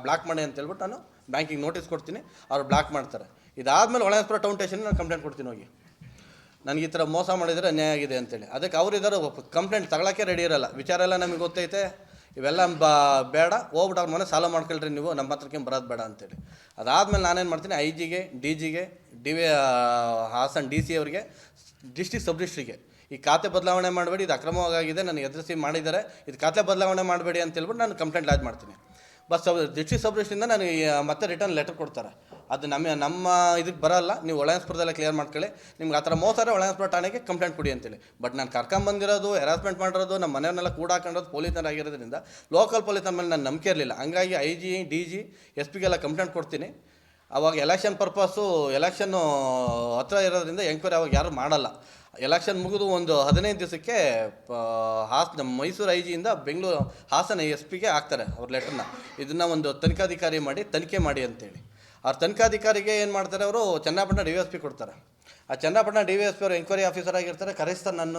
Block ಮಾಡಿ ಅಂತ ಹೇಳ್ಬಿಟ್ಟು ನಾನು ಬ್ಯಾಂಕಿಗೆ ನೋಟಿಸ್ ಕೊಡ್ತೀನಿ, ಅವ್ರು ಬ್ಲಾಕ್ ಮಾಡ್ತಾರೆ. ಇದಾದಮೇಲೆ ಹೊಳೆನರಸೀಪುರ ಟೌನ್ ಸ್ಟೇಷನ್ಗೆ ನಾನು ಕಂಪ್ಲೇಂಟ್ ಕೊಡ್ತೀನಿ ಹೋಗಿ, ನನಗೆ ಈ ಥರ ಮೋಸ ಮಾಡಿದರೆ ಅನ್ಯಾಯ ಆಗಿದೆ ಅಂತೇಳಿ. ಅದಕ್ಕೆ ಅವ್ರು ಇದ್ದಾರೆ ಕಂಪ್ಲೇಂಟ್ ತಗೊಳ್ಳೋಕ್ಕೆ ರೆಡಿ ಇರೋಲ್ಲ. ವಿಚಾರ ಎಲ್ಲ ನಮಗೆ ಗೊತ್ತೈತೆ, ಇವೆಲ್ಲ ಬೇಡ, ಹೋಗ್ಬಿಟ್ಟು ಅವ್ರ ಮನೆ ಸಾಲ ಮಾಡ್ಕೊಳ್ರಿ ನೀವು, ನಮ್ಮ ಹತ್ರಕ್ಕೆ ಬರೋದು ಬೇಡ ಅಂತೇಳಿ. ಅದಾದಮೇಲೆ ನಾನೇನು ಮಾಡ್ತೀನಿ, IG ಗೆ DG ಗೆ ಹಾಸನ್ DC ಅವರಿಗೆ, ಡಿಸ್ಟ್ರಿಕ್ಟ್ ಸಬ್ ಡಿಸ್ಟ್ರಿಕ್ಗೆ ಈ ಖಾತೆ ಬದಲಾವಣೆ ಮಾಡಬೇಡಿ, ಇದು ಅಕ್ರಮವಾಗಿದೆ, ನನಗೆ ಎದುರಿಸಿ ಮಾಡಿದ್ದಾರೆ, ಇದು ಖಾತೆ ಬದಲಾವಣೆ ಮಾಡಬೇಡಿ ಅಂತ ಹೇಳ್ಬಿಟ್ಟು ನಾನು ಕಂಪ್ಲೇಂಟ್ ಲಾಜ್ ಮಾಡ್ತೀನಿ. ಬಸ್ ಡಿಸ್ಟ್ರಿಕ್ಟ್ ಸಬ್ ಡಿಸ್ಟ್ರಿಕ್ಟಿಂದ ನನಗೆ ಮತ್ತೆ ರಿಟರ್ನ್ ಲೆಟರ್ ಕೊಡ್ತಾರೆ. ಅದು ನಮ್ಮ ಇದಕ್ಕೆ ಬರೋಲ್ಲ, ನೀವು ಹೊಳೆನರಸೀಪುರದಲ್ಲೇ ಕ್ಲಿಯರ್ ಮಾಡ್ಕೊಳ್ಳಿ, ನಿಮ್ಗೆ ಆ ಥರ ಮೋಸ ಹೊಳೆನರಸೀಪುರ ಠಾಣೆಗೆ ಕಂಪ್ಲೇಂಟ್ ಕೊಡಿ ಅಂತೇಳಿ. ಬಟ್ ನಾನು ಕರ್ಕೊಂಬಂದಿರೋದು, ಹೆರಾಸ್ಮೆಂಟ್ ಮಾಡಿರೋದು, ನಮ್ಮ ಮನೆಯವ್ರನ್ನೆಲ್ಲ ಕೂಡ ಹಾಕೊಂಡಿರೋದು ಪೊಲೀಸರಾಗಿರೋದ್ರಿಂದ ಲೋಕಲ್ ಪೊಲೀಸರ ಮೇಲೆ ನನ್ನ ನಂಬಿಕೆ ಇರಲಿಲ್ಲ. ಹಂಗಾಗಿ IG DG SP ಕಂಪ್ಲೇಂಟ್ ಕೊಡ್ತೀನಿ. ಆವಾಗ ಎಲೆಕ್ಷನ್ ಪರ್ಪಸ್ಸು, ಎಲೆಕ್ಷನ್ನು ಹತ್ರ ಇರೋದ್ರಿಂದ ಎಂಕ್ವೈರಿ ಅವಾಗ ಯಾರು ಮಾಡಲ್ಲ. ಎಲೆಕ್ಷನ್ ಮುಗಿದು ಒಂದು 15 ದಿವಸಕ್ಕೆ ಮೈಸೂರು IG ಬೆಂಗಳೂರು ಹಾಸನ SP ಹಾಕ್ತಾರೆ ಅವ್ರ ಲೆಟರ್ನ. ಇದನ್ನು ಒಂದು ತನಿಖಾಧಿಕಾರಿ ಮಾಡಿ ತನಿಖೆ ಮಾಡಿ ಅಂತೇಳಿ. ಅವ್ರ ತನಿಖಾಧಿಕಾರಿಗೆ ಏನು ಮಾಡ್ತಾರೆ, ಅವರು ಚನ್ನಪಟ್ಟಣ DVSP ಕೊಡ್ತಾರೆ. ಆ ಚನ್ನಪಟ್ಟಣ DVSP ಅವರು ಎಂಕ್ವೈರಿ ಆಫೀಸರ್ ಆಗಿರ್ತಾರೆ. ಕರೆಸ್ತಾರೆ, ನನ್ನ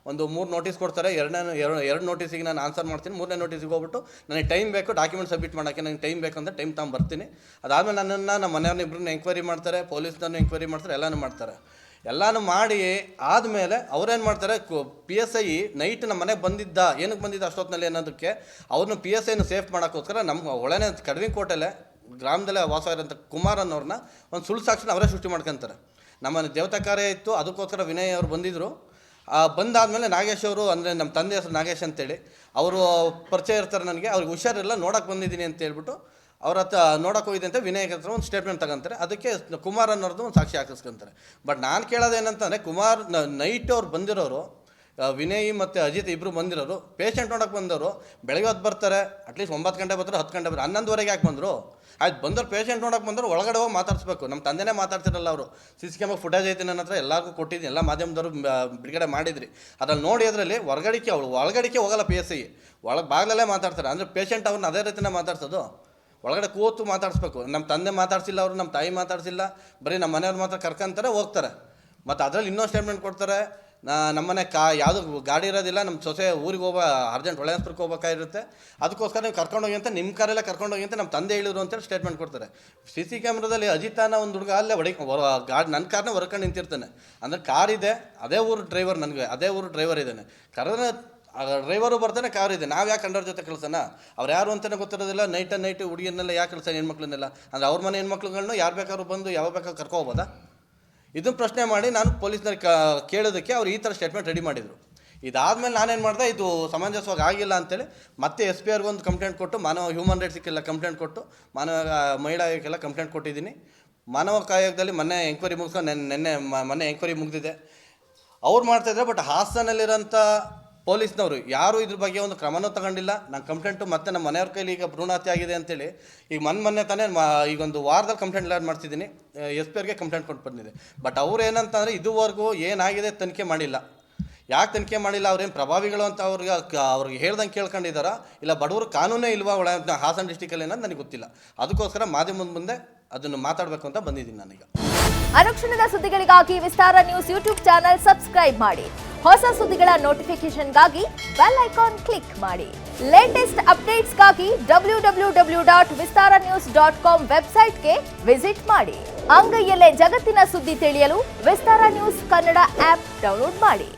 ಒಂದು 3 ನೋಟಿಸ್ ಕೊಡ್ತಾರೆ. ಎರಡು ನೋಟಿಸಿಗೆ ನಾನು ಆನ್ಸರ್ ಮಾಡ್ತೀನಿ. 3ನೇ ನೋಟಿಸಿಗೆ ಹೋಗ್ಬಿಟ್ಟು ನನಗೆ ಟೈಮ್ ಬೇಕು, ಡಾಕ್ಯುಮೆಂಟ್ ಸಬ್ಮಿಟ್ ಮಾಡೋಕ್ಕೆ ನನಗೆ ಟೈಮ್ ಬೇಕು ಅಂತ ಟೈಮ್ ಬರ್ತೀನಿ. ಅದಾದಮೇಲೆ ನನ್ನನ್ನು ನಮ್ಮ ಮನೆಯವ್ರನ್ನ ಇಬ್ಬರನ್ನ ಎಂಕ್ವೈರಿ ಮಾಡ್ತಾರೆ, ಪೊಲೀಸ್ನವ್ರನ್ನ ಎಂಕ್ವೈರಿ ಮಾಡ್ತಾರೆ, ಎಲ್ಲನೂ ಮಾಡ್ತಾರೆ. ಎಲ್ಲನೂ ಮಾಡಿ ಆದಮೇಲೆ ಅವ್ರೇನು ಮಾಡ್ತಾರೆ, PSI ನೈಟ್ ನಮ್ಮ ಮನೆಗೆ ಬಂದಿದ್ದ, ಏನಕ್ಕೆ ಬಂದಿದ್ದ ಅಷ್ಟೊತ್ತಿನಲ್ಲಿ ಅನ್ನೋದಕ್ಕೆ ಅವ್ರನ್ನ PSIನ ಸೇಫ್ ಮಾಡೋಕ್ಕೋಸ್ಕರ ನಮ್ಮ ಒಳನೇ ಕಡವಿಕೋಟೆಲೆ ಗ್ರಾಮದಲ್ಲೇ ವಾಸ ಇರೋಂಥ ಕುಮಾರ್ ಅನ್ನೋರನ್ನ ಒಂದು ಸುಳ್ಳು ಸಾಕ್ಷಿನ ಅವರೇ ಸೃಷ್ಟಿ ಮಾಡ್ಕೊತಾರೆ. ನಮ್ಮನ್ನು ದೇವತಾ ಕಾರ್ಯ ಇತ್ತು, ಅದಕ್ಕೋಸ್ಕರ ವಿನಯ್ ಅವರು ಬಂದಿದ್ದರು. ಬಂದಾದಮೇಲೆ ನಾಗೇಶ್ ಅವರು, ಅಂದರೆ ನಮ್ಮ ತಂದೆ ಹೆಸರು ನಾಗೇಶ್ ಅಂತೇಳಿ, ಅವರು ಪರಿಚಯ ಇರ್ತಾರೆ ನನಗೆ. ಅವ್ರಿಗೆ ಹುಷಾರಿಲ್ಲ, ನೋಡೋಕೆ ಬಂದಿದ್ದೀನಿ ಅಂತ ಹೇಳ್ಬಿಟ್ಟು ಅವ್ರ ಹತ್ರ ನೋಡೋಕೆ ಹೋಗಿದೆ ಅಂತ ವಿನಯ್ ಹತ್ರ ಒಂದು ಸ್ಟೇಟ್ಮೆಂಟ್ ತಗೊಂತಾರೆ. ಅದಕ್ಕೆ ಕುಮಾರ್ ಅನ್ನೋರ್ದು ಒಂದು ಸಾಕ್ಷಿ ಹಾಕಿಸ್ಕೊಂತಾರೆ. ಬಟ್ ನಾನು ಕೇಳೋದೇನಂತಂದರೆ, ಕುಮಾರ್ ನೈಟ್ ಅವ್ರು ಬಂದಿರೋರು, ವಿನಯ್ ಮತ್ತು ಅಜಿತ್ ಇಬ್ಬರು ಬಂದಿರೋರು, ಪೇಷಂಟ್ ನೋಡೋಕೆ ಬಂದವರು ಬೆಳಗ್ಗೆ ಹೊತ್ತು ಬರ್ತಾರೆ, ಅಟ್ಲೀಸ್ಟ್ 9 ಗಂಟೆ ಬರ್ತಾರೆ, 10 ಗಂಟೆ ಬರ್ತಾರೆ, 11ವರೆಗೆ ಯಾಕೆ ಬಂದರು? ಆಯ್ತು, ಬಂದವ್ರು ಪೇಷಂಟ್ ನೋಡೋಕೆ ಬಂದವರು ಒಳಗಡೆ ಹೋಗಿ ಮಾತಾಡಿಸ್ಬೇಕು. ನಮ್ಮ ತಂದೆನೇ ಮಾತಾಡ್ತಿರಲ್ಲ ಅವರು. CC ಕ್ಯಾಮ್ರಾ ಫುಟೇಜ್ ಐತಿ ನನ್ನ ಹತ್ರ, ಎಲ್ಲರಿಗೂ ಕೊಟ್ಟಿದ್ದೀನಿ, ಎಲ್ಲ ಮಾಧ್ಯಮದವರು ಬಿಡುಗಡೆ ಮಾಡಿದ್ರಿ. ಅದ್ರಲ್ಲಿ ನೋಡಿ, ಅದರಲ್ಲಿ ಒಳಗಡಿಕೆ ಹೋಗಲ್ಲ PSI, ಒಳಗೆ ಬಾಗಿಲಲ್ಲೇ ಮಾತಾಡ್ತಾರೆ. ಅಂದರೆ ಪೇಷಂಟ್ ಅವ್ರನ್ನ ಅದೇ ರೀತಿನೇ ಮಾತಾಡ್ಸೋದು, ಒಳಗಡೆ ಕೂತು ಮಾತಾಡಿಸ್ಬೇಕು. ನಮ್ಮ ತಂದೆ ಮಾತಾಡ್ಸಿಲ್ಲ, ಅವರು ನಮ್ಮ ತಾಯಿ ಮಾತಾಡ್ಸಿಲ್ಲ, ಬರೀ ನಮ್ಮ ಮನೆಯವ್ರು ಮಾತ್ರ ಕರ್ಕೊಂತಾರೆ, ಹೋಗ್ತಾರೆ. ಮತ್ತು ಅದರಲ್ಲಿ ಇನ್ನೊಂದು ಸ್ಟೇಟ್ಮೆಂಟ್ ಕೊಡ್ತಾರೆ, ನಮ್ಮನೆ ಯಾವುದು ಗಾಡಿ ಇರೋದಿಲ್ಲ, ನಮ್ಮ ಸೊಸೆ ಊರಿಗೆ ಅರ್ಜೆಂಟ್ ಹೊಳೆನರಸೀಪುರಕ್ಕೆ ಹೋಗ್ಬೇಕಾಗಿರುತ್ತೆ, ಅದಕ್ಕೋಸ್ಕರ ನೀವು ಕರ್ಕೊಂಡೋಗಿ ಅಂತ, ನಿಮ್ಮ ಕಾರೆಲ್ಲ ಕರ್ಕೊಂಡೋಗಿ ಅಂತ ನಮ್ಮ ತಂದೆ ಹೇಳಿದ್ರು ಅಂತೇಳಿ ಸ್ಟೇಟ್ಮೆಂಟ್ ಕೊಡ್ತಾರೆ. CC ಕ್ಯಾಮ್ರಾದಲ್ಲಿ ಅಜಿತಾನ ಒಂದು ಹುಡುಗ ಅಲ್ಲೇ ಗಾಡಿ ನನ್ನ ಕಾರ್ನ ಹೊರ್ಕೊಂಡು ನಿಂತಿರ್ತಾನೆ. ಅಂದರೆ ಕಾರ್ ಇದೆ, ಅದೇ ಊರು ಡ್ರೈವರ್, ನನಗೆ ಅದೇ ಊರು ಡ್ರೈವರ್ ಇದ್ದಾನೆ. ಕರೆದ್ರೆ ಡ್ರೈವರು ಬರ್ತಾನೆ, ಕಾರ್ ಇದೆ. ನಾವು ಯಾಕೆ ಕಂಡವ್ರ ಜೊತೆ ಕಳ್ಸೋಣ? ಅವ್ರು ಯಾರು ಅಂತಲೇ ಗೊತ್ತಿರೋದಿಲ್ಲ. ನೈಟ್ ಹುಡುಗಿಯನ್ನೆಲ್ಲ ಯಾಕೆ ಕಳ್ಸೋಣ, ಹೆಣ್ಮಕ್ಳನ್ನೆಲ್ಲ? ಅಂದರೆ ಅವ್ರ ಮನೆ ಹೆಣ್ಮಕ್ಳುಗಳನ್ನ ಯಾರು ಬೇಕಾದ್ರೂ ಬಂದು ಯಾವಾಗ ಬೇಕಾದ್ರೂ ಕರ್ಕೋಬೋದಾ? ಇದನ್ನು ಪ್ರಶ್ನೆ ಮಾಡಿ ನಾನು ಪೊಲೀಸ್ನವ್ರಿಗೆ ಕೇಳೋದಕ್ಕೆ ಅವ್ರು ಈ ಥರ ಸ್ಟೇಟ್ಮೆಂಟ್ ರೆಡಿ ಮಾಡಿದರು. ಇದಾದಮೇಲೆ ನಾನೇನು ಮಾಡಿದೆ, ಇದು ಸಮಂಜಸವಾಗಿ ಆಗಿಲ್ಲ ಅಂತೇಳಿ ಮತ್ತೆ SP ಅವ್ರಿಗೊಂದು ಕಂಪ್ಲೇಂಟ್ ಕೊಟ್ಟು, ಹ್ಯೂಮನ್ ರೈಟ್ಸ್ಗೆಲ್ಲ ಕಂಪ್ಲೇಂಟ್ ಕೊಟ್ಟು, ಮಹಿಳಾ ಆಯೋಗಕ್ಕೆಲ್ಲ ಕಂಪ್ಲೇಂಟ್ ಕೊಟ್ಟಿದ್ದೀನಿ. ಮಾನವ ಆಯೋಗದಲ್ಲಿ ಮೊನ್ನೆ ಎಂಕ್ವೈರಿ ಮುಗಿಸ್ಕೊಂಡು ಮೊನ್ನೆ ಎಂಕ್ವೈರಿ ಮುಗಿದಿದೆ. ಅವ್ರು ಮಾಡ್ತಾಯಿದ್ದಾರೆ. ಬಟ್ ಹಾಸನಲ್ಲಿರೋಂಥ ಪೊಲೀಸ್ನವರು ಯಾರೂ ಇದ್ರ ಬಗ್ಗೆ ಒಂದು ಕ್ರಮನೂ ತಗೊಂಡಿಲ್ಲ. ನಾನು ಕಂಪ್ಲೇಂಟು ಮತ್ತು ನಮ್ಮ ಮನೆಯವ್ರ ಕೈಲಿ ಈಗ ಭ್ರೂಣಹತ್ಯೆ ಆಗಿದೆ ಅಂತೇಳಿ ಈಗ ಮೊನ್ನೆ ತಾನೇ ಈಗೊಂದು ವಾರದಲ್ಲಿ ಕಂಪ್ಲೇಂಟ್ ಲಾಡ್ ಮಾಡ್ತಿದ್ದೀನಿ. SP ಅವ್ರಿಗೆ ಕಂಪ್ಲೇಂಟ್ ಕೊಟ್ಟು ಬಂದಿದೆ. ಬಟ್ ಅವ್ರು ಏನಂತಂದರೆ, ಇದುವರೆಗೂ ಏನಾಗಿದೆ ತನಿಖೆ ಮಾಡಿಲ್ಲ. ಯಾಕೆ ತನಿಖೆ ಮಾಡಿಲ್ಲ? ಅವ್ರೇನು ಪ್ರಭಾವಿಗಳು ಅಂತ ಅವ್ರಿಗೆ ಹೇಳ್ದಂಗೆ ಕೇಳ್ಕೊಂಡಿದ್ದಾರಾ, ಇಲ್ಲ ಬಡವರು ಕಾನೂನೇ ಇಲ್ವಾ ಹಾಸನ ಡಿಸ್ಟಿಕಲ್ಲಿ ಅನ್ನೋದು ನನಗೆ ಗೊತ್ತಿಲ್ಲ. ಅದಕ್ಕೋಸ್ಕರ ಮಾಧ್ಯಮದ ಮುಂದೆ ಅದನ್ನು ಮಾತಾಡಬೇಕು ಅಂತ ಬಂದಿದ್ದೀನಿ ನಾನೀಗ. ಅನುಕ್ಷಣದ ಸುದ್ದಿಗಳಿಗಾಗಿ ವಿಸ್ತಾರ ನ್ಯೂಸ್ ಯೂಟ್ಯೂಬ್ ಚಾನೆಲ್ ಸಬ್ಸ್ಕ್ರೈಬ್ ಮಾಡಿ. ಹೊಸ ಸುದ್ದಿಗಳ ನೋಟಿಫಿಕೇಶನ್ಗಾಗಿ ಬೆಲ್ ಐಕಾನ್ ಕ್ಲಿಕ್ ಮಾಡಿ. ಲೇಟೆಸ್ಟ್ ಅಪ್ಡೇಟ್ಸ್ಗಾಗಿ www.vistaranews.com ವೆಬ್ಸೈಟ್ಗೆ ವಿಸಿಟ್ ಮಾಡಿ. ಅಂಗೈಯಲ್ಲೇ ಜಗತ್ತಿನ ಸುದ್ದಿ ತಿಳಿಯಲು ವಿಸ್ತಾರ ನ್ಯೂಸ್ ಕನ್ನಡ ಆಪ್ ಡೌನ್ಲೋಡ್ ಮಾಡಿ.